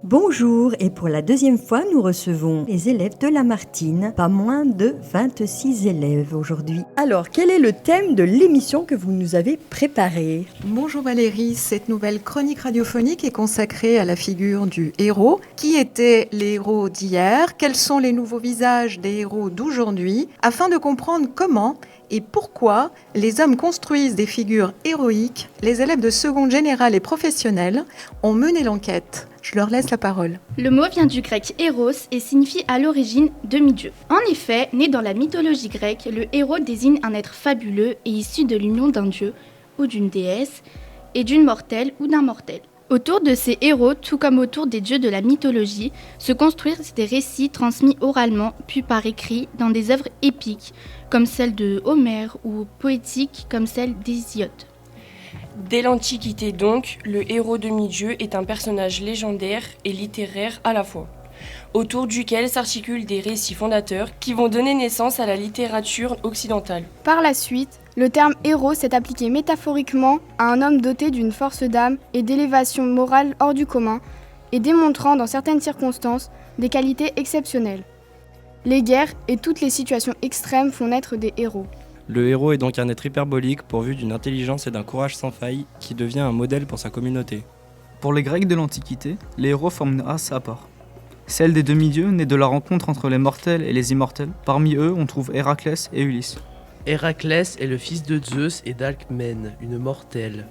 Bonjour, et pour la deuxième fois, nous recevons les élèves de Lamartine, pas moins de 26 élèves aujourd'hui. Alors, quel est le thème de l'émission que vous nous avez préparée ? Bonjour Valérie, cette nouvelle chronique radiophonique est consacrée à la figure du héros. Qui étaient les héros d'hier ? Quels sont les nouveaux visages des héros d'aujourd'hui ? Afin de comprendre comment et pourquoi les hommes construisent des figures héroïques, les élèves de seconde générale et professionnelle ont mené l'enquête. Je leur laisse la parole. Le mot vient du grec héros et signifie à l'origine demi-dieu. En effet, né dans la mythologie grecque, le héros désigne un être fabuleux et issu de l'union d'un dieu ou d'une déesse et d'une mortelle ou d'un mortel. Autour de ces héros, tout comme autour des dieux de la mythologie, se construisent des récits transmis oralement puis par écrit dans des œuvres épiques comme celle de Homère ou poétiques comme celle d'Hésiode. Dès l'Antiquité donc, le héros demi-dieu est un personnage légendaire et littéraire à la fois, autour duquel s'articulent des récits fondateurs qui vont donner naissance à la littérature occidentale. Par la suite, le terme héros s'est appliqué métaphoriquement à un homme doté d'une force d'âme et d'élévation morale hors du commun et démontrant dans certaines circonstances des qualités exceptionnelles. Les guerres et toutes les situations extrêmes font naître des héros. Le héros est donc un être hyperbolique pourvu d'une intelligence et d'un courage sans faille qui devient un modèle pour sa communauté. Pour les Grecs de l'Antiquité, les héros forment une race à part. Celle des demi-dieux née de la rencontre entre les mortels et les immortels. Parmi eux, on trouve Héraclès et Ulysse. Héraclès est le fils de Zeus et d'Alcmène, une mortelle.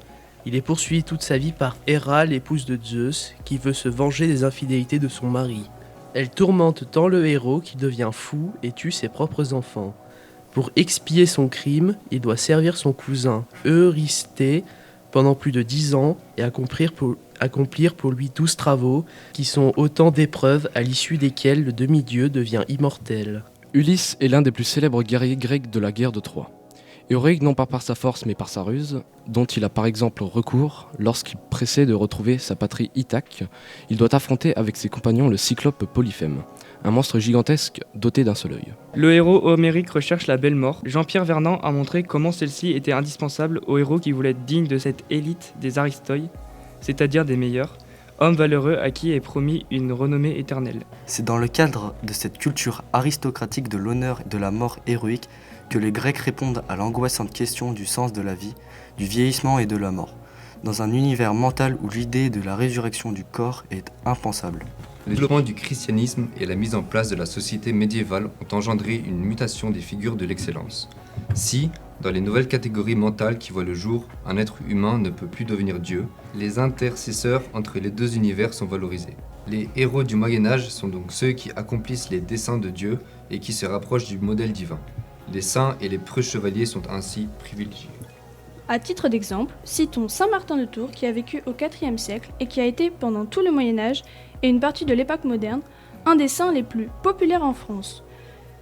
Il est poursuivi toute sa vie par Héra, l'épouse de Zeus, qui veut se venger des infidélités de son mari. Elle tourmente tant le héros qu'il devient fou et tue ses propres enfants. Pour expier son crime, il doit servir son cousin, Eurysthée, pendant plus de 10 ans et accomplir pour lui 12 travaux, qui sont autant d'épreuves à l'issue desquelles le demi-dieu devient immortel. Ulysse est l'un des plus célèbres guerriers grecs de la guerre de Troie. Héroïque non pas par sa force mais par sa ruse, dont il a par exemple recours lorsqu'il pressait de retrouver sa patrie Ithaque, il doit affronter avec ses compagnons le cyclope Polyphème, un monstre gigantesque doté d'un seul œil. Le héros homérique recherche la belle mort. Jean-Pierre Vernant a montré comment celle-ci était indispensable aux héros qui voulaient être dignes de cette élite des Aristoïs, c'est-à-dire des meilleurs, hommes valeureux à qui est promis une renommée éternelle. C'est dans le cadre de cette culture aristocratique de l'honneur et de la mort héroïque que les Grecs répondent à l'angoissante question du sens de la vie, du vieillissement et de la mort, dans un univers mental où l'idée de la résurrection du corps est impensable. Le développement du christianisme et la mise en place de la société médiévale ont engendré une mutation des figures de l'excellence. Si, dans les nouvelles catégories mentales qui voient le jour, un être humain ne peut plus devenir Dieu, les intercesseurs entre les deux univers sont valorisés. Les héros du Moyen-Âge sont donc ceux qui accomplissent les desseins de Dieu et qui se rapprochent du modèle divin. Les saints et les preux chevaliers sont ainsi privilégiés. À titre d'exemple, citons Saint Martin de Tours qui a vécu au IVe siècle et qui a été pendant tout le Moyen-Âge et une partie de l'époque moderne, un des saints les plus populaires en France.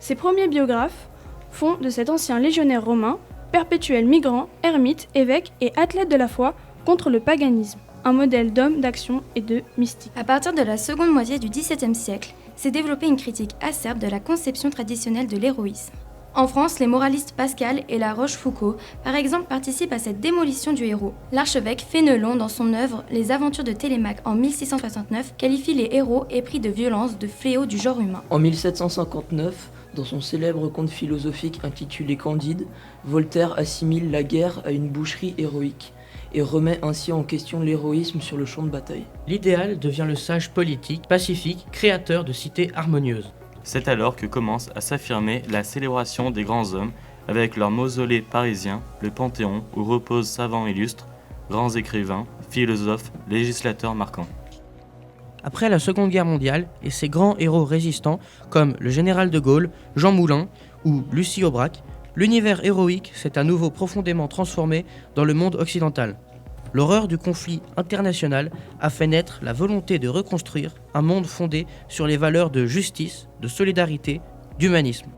Ses premiers biographes font de cet ancien légionnaire romain, perpétuel migrant, ermite, évêque et athlète de la foi contre le paganisme, un modèle d'homme, d'action et de mystique. À partir de la seconde moitié du XVIIe siècle, s'est développée une critique acerbe de la conception traditionnelle de l'héroïsme. En France, les moralistes Pascal et La Rochefoucauld, par exemple, participent à cette démolition du héros. L'archevêque Fénelon, dans son œuvre Les Aventures de Télémaque en 1669, qualifie les héros épris de violence de fléaux du genre humain. En 1759, dans son célèbre conte philosophique intitulé Candide, Voltaire assimile la guerre à une boucherie héroïque et remet ainsi en question l'héroïsme sur le champ de bataille. L'idéal devient le sage politique, pacifique, créateur de cités harmonieuses. C'est alors que commence à s'affirmer la célébration des grands hommes avec leur mausolée parisien, le Panthéon, où reposent savants illustres, grands écrivains, philosophes, législateurs marquants. Après la Seconde Guerre mondiale et ses grands héros résistants comme le général de Gaulle, Jean Moulin ou Lucie Aubrac, l'univers héroïque s'est à nouveau profondément transformé dans le monde occidental. L'horreur du conflit international a fait naître la volonté de reconstruire un monde fondé sur les valeurs de justice, de solidarité, d'humanisme.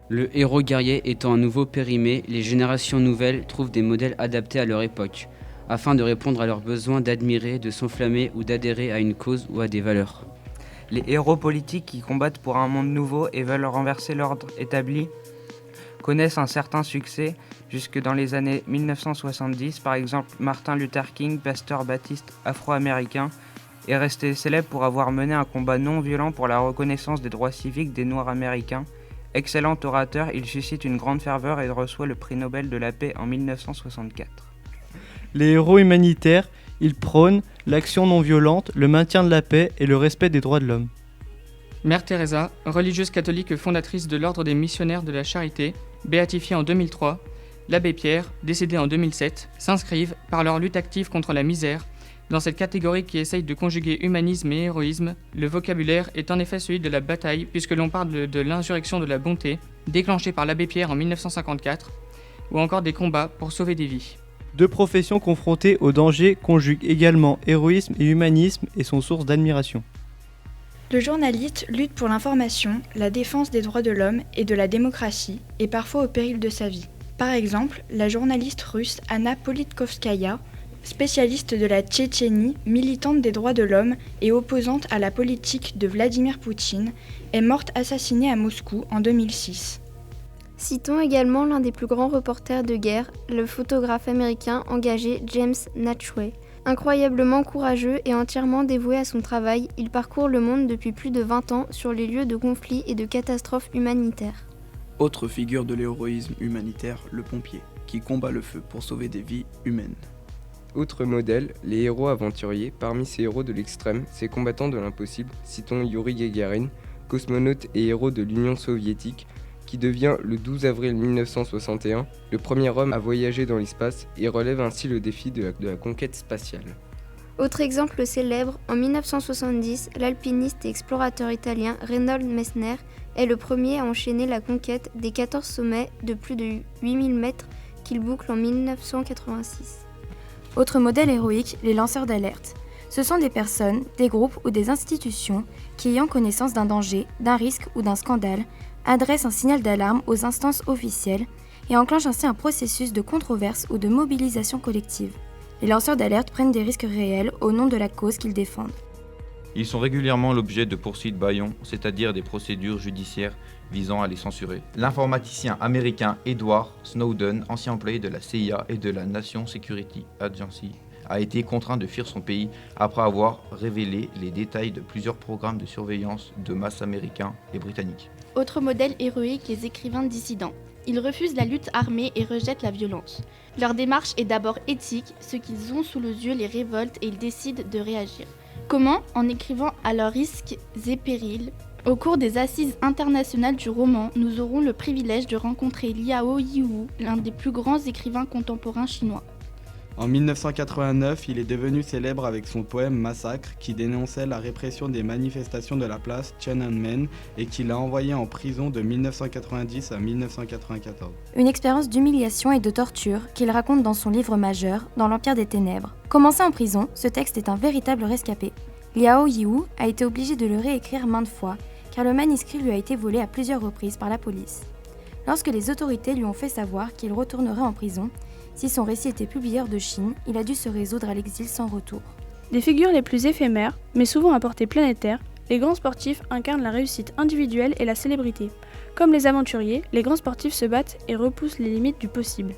Le héros guerrier étant à nouveau périmé, les générations nouvelles trouvent des modèles adaptés à leur époque, afin de répondre à leurs besoins d'admirer, de s'enflammer ou d'adhérer à une cause ou à des valeurs. Les héros politiques qui combattent pour un monde nouveau et veulent renverser l'ordre établi connaissent un certain succès jusque dans les années 1970, par exemple Martin Luther King, pasteur baptiste afro-américain, est resté célèbre pour avoir mené un combat non violent pour la reconnaissance des droits civiques des Noirs américains. Excellent orateur, il suscite une grande ferveur et reçoit le prix Nobel de la paix en 1964. Les héros humanitaires, ils prônent l'action non violente, le maintien de la paix et le respect des droits de l'homme. Mère Teresa, religieuse catholique fondatrice de l'ordre des missionnaires de la charité, béatifiée en 2003, l'abbé Pierre, décédé en 2007, s'inscrivent, par leur lutte active contre la misère, dans cette catégorie qui essaye de conjuguer humanisme et héroïsme. Le vocabulaire est en effet celui de la bataille, puisque l'on parle de l'insurrection de la bonté, déclenchée par l'abbé Pierre en 1954, ou encore des combats pour sauver des vies. Deux professions confrontées au danger conjuguent également héroïsme et humanisme et sont source d'admiration. Le journaliste lutte pour l'information, la défense des droits de l'homme et de la démocratie, et parfois au péril de sa vie. Par exemple, la journaliste russe Anna Politkovskaya, spécialiste de la Tchétchénie, militante des droits de l'homme et opposante à la politique de Vladimir Poutine, est morte assassinée à Moscou en 2006. Citons également l'un des plus grands reporters de guerre, le photographe américain engagé James Natchway. Incroyablement courageux et entièrement dévoué à son travail, il parcourt le monde depuis plus de 20 ans sur les lieux de conflits et de catastrophes humanitaires. Autre figure de l'héroïsme humanitaire, le pompier, qui combat le feu pour sauver des vies humaines. Autre modèle, les héros aventuriers. Parmi ces héros de l'extrême, ces combattants de l'impossible, citons Yuri Gagarin, cosmonaute et héros de l'Union soviétique, qui devient le 12 avril 1961 le premier homme à voyager dans l'espace et relève ainsi le défi de la conquête spatiale. Autre exemple célèbre, en 1970, l'alpiniste et explorateur italien Reinhold Messner est le premier à enchaîner la conquête des 14 sommets de plus de 8000 mètres qu'il boucle en 1986. Autre modèle héroïque, les lanceurs d'alerte. Ce sont des personnes, des groupes ou des institutions qui, ayant connaissance d'un danger, d'un risque ou d'un scandale, adressent un signal d'alarme aux instances officielles et enclenchent ainsi un processus de controverse ou de mobilisation collective. Les lanceurs d'alerte prennent des risques réels au nom de la cause qu'ils défendent. Ils sont régulièrement l'objet de poursuites bâillons, c'est-à-dire des procédures judiciaires visant à les censurer. L'informaticien américain Edward Snowden, ancien employé de la CIA et de la National Security Agency, a été contraint de fuir son pays après avoir révélé les détails de plusieurs programmes de surveillance de masse américains et britanniques. Autre modèle héroïque, les écrivains dissidents. Ils refusent la lutte armée et rejettent la violence. Leur démarche est d'abord éthique, ce qu'ils ont sous les yeux les révolte et ils décident de réagir. Comment ? En écrivant à leurs risques et périls. Au cours des assises internationales du roman, nous aurons le privilège de rencontrer Liao Yiwu, l'un des plus grands écrivains contemporains chinois. En 1989, il est devenu célèbre avec son poème Massacre qui dénonçait la répression des manifestations de la place Tiananmen et qui l'a envoyé en prison de 1990 à 1994. Une expérience d'humiliation et de torture qu'il raconte dans son livre majeur, Dans l'Empire des Ténèbres. Commencé en prison, ce texte est un véritable rescapé. Liao Yiwu a été obligé de le réécrire maintes fois car le manuscrit lui a été volé à plusieurs reprises par la police. Lorsque les autorités lui ont fait savoir qu'il retournerait en prison, si son récit était publié hors de Chine, il a dû se résoudre à l'exil sans retour. Des figures les plus éphémères, mais souvent à portée planétaire, les grands sportifs incarnent la réussite individuelle et la célébrité. Comme les aventuriers, les grands sportifs se battent et repoussent les limites du possible.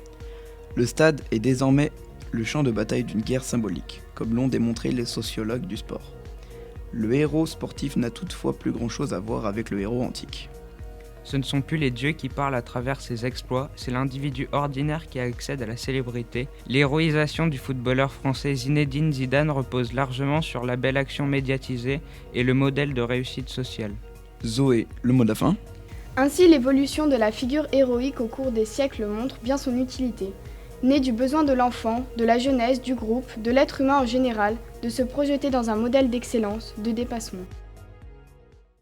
Le stade est désormais le champ de bataille d'une guerre symbolique, comme l'ont démontré les sociologues du sport. Le héros sportif n'a toutefois plus grand-chose à voir avec le héros antique. Ce ne sont plus les dieux qui parlent à travers ses exploits, c'est l'individu ordinaire qui accède à la célébrité. L'héroïsation du footballeur français Zinedine Zidane repose largement sur la belle action médiatisée et le modèle de réussite sociale. Zoé, le mot de la fin ? Ainsi, l'évolution de la figure héroïque au cours des siècles montre bien son utilité. Née du besoin de l'enfant, de la jeunesse, du groupe, de l'être humain en général, de se projeter dans un modèle d'excellence, de dépassement.